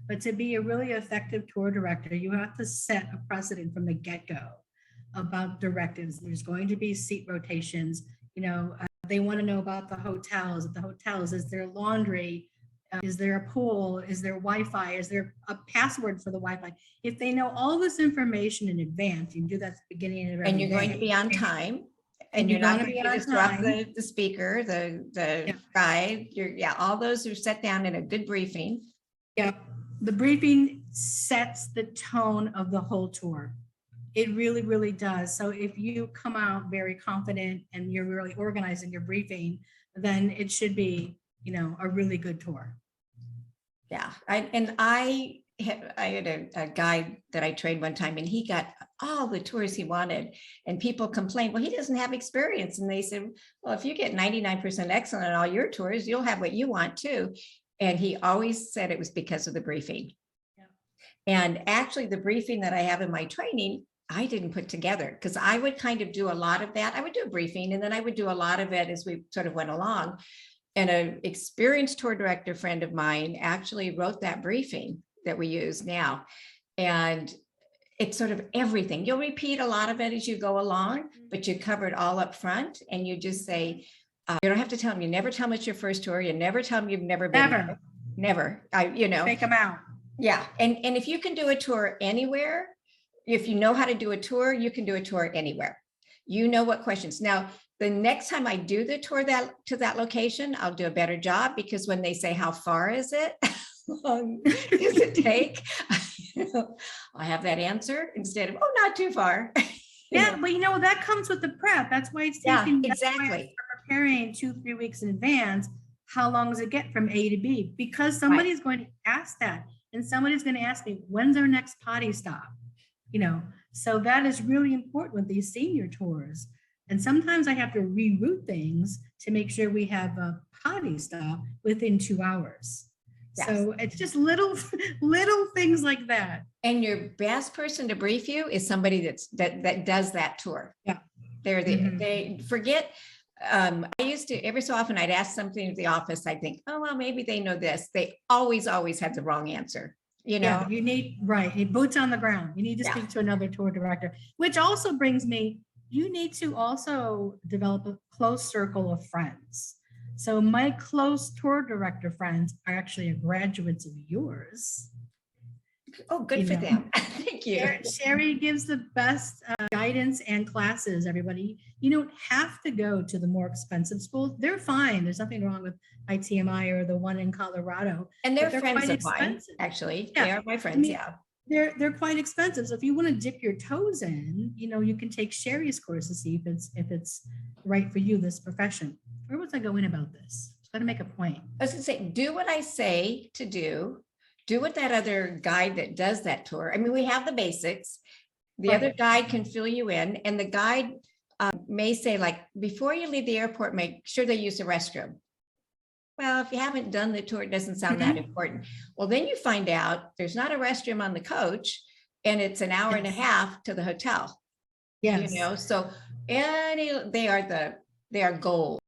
But to be a really effective tour director, you have to set a precedent from the get-go about directives. There's going to be seat rotations. They want to know about the hotels. At the hotels, is there laundry? Is there a pool? Is there Wi-Fi? Is there a password for the Wi-Fi? If they know all this information in advance, you can do that at the beginning of every And you're going day. to be on time. And you're you're not gonna going be to on disrupt time. the speaker, the Yeah. guide. All those are set down in a good briefing. Yep. The briefing sets the tone of the whole tour. It really, really does. So if you come out very confident and you're really organized in your briefing, then it should be, a really good tour. Yeah. I had a guide that I trained one time, and he got all the tours he wanted, and people complained, well, he doesn't have experience. And they said, well, if you get 99% excellent on all your tours, you'll have what you want too. And he always said it was because of the briefing. Yeah. And actually the briefing that I have in my training, I didn't put together, because I would kind of do a lot of that. I would do a briefing, and then I would do a lot of it as we sort of went along. And an experienced tour director friend of mine actually wrote that briefing that we use now. And it's sort of everything. You'll repeat a lot of it as you go along, but you cover it all up front, and you just say, you don't have to tell them. You never tell them it's your first tour. You never tell them you've never been there. Never. Fake them out. Yeah. And if you can do a tour anywhere, if you know how to do a tour, you can do a tour anywhere. You know what questions. Now, the next time I do the tour to that location, I'll do a better job, because when they say, how far is it? How long does it take? I have that answer instead of, oh, not too far. Yeah, but that comes with the prep. That's why it's taking exactly. Preparing 2-3 weeks in advance. How long does it get from A to B? Because somebody's going to ask that, and somebody's going to ask me, when's our next potty stop? So that is really important with these senior tours. And sometimes I have to reroute things to make sure we have a potty stop within 2 hours. Yes. So it's just little things like that. And your best person to brief you is somebody that does that tour. Yeah. They forget. I used to, every so often I'd ask something at the office. I think, oh, well, maybe they know this. They always had the wrong answer. Yeah, you need, boots on the ground. You need to speak to another tour director, which also brings me, you need to also develop a close circle of friends. So my close tour director friends are actually graduates of yours. Oh, good for them. Thank you. Sherry gives the best guidance and classes, everybody. You don't have to go to the more expensive schools. They're fine. There's nothing wrong with ITMI or the one in Colorado. And they're friends of mine, actually. Yeah. They are my friends, They're quite expensive. So if you want to dip your toes in, you can take Sherry's course to see if it's right for you, this profession. Where was I going about this? I was going to make a point. I was going to say, do what I say to do. Do what that other guide that does that tour. I mean, we have the basics. The other guide can fill you in, and the guide may say, like, before you leave the airport, make sure they use the restroom. Well, if you haven't done the tour, it doesn't sound that important. Well, then you find out there's not a restroom on the coach, and it's an hour and a half to the hotel. Yes. So they are gold.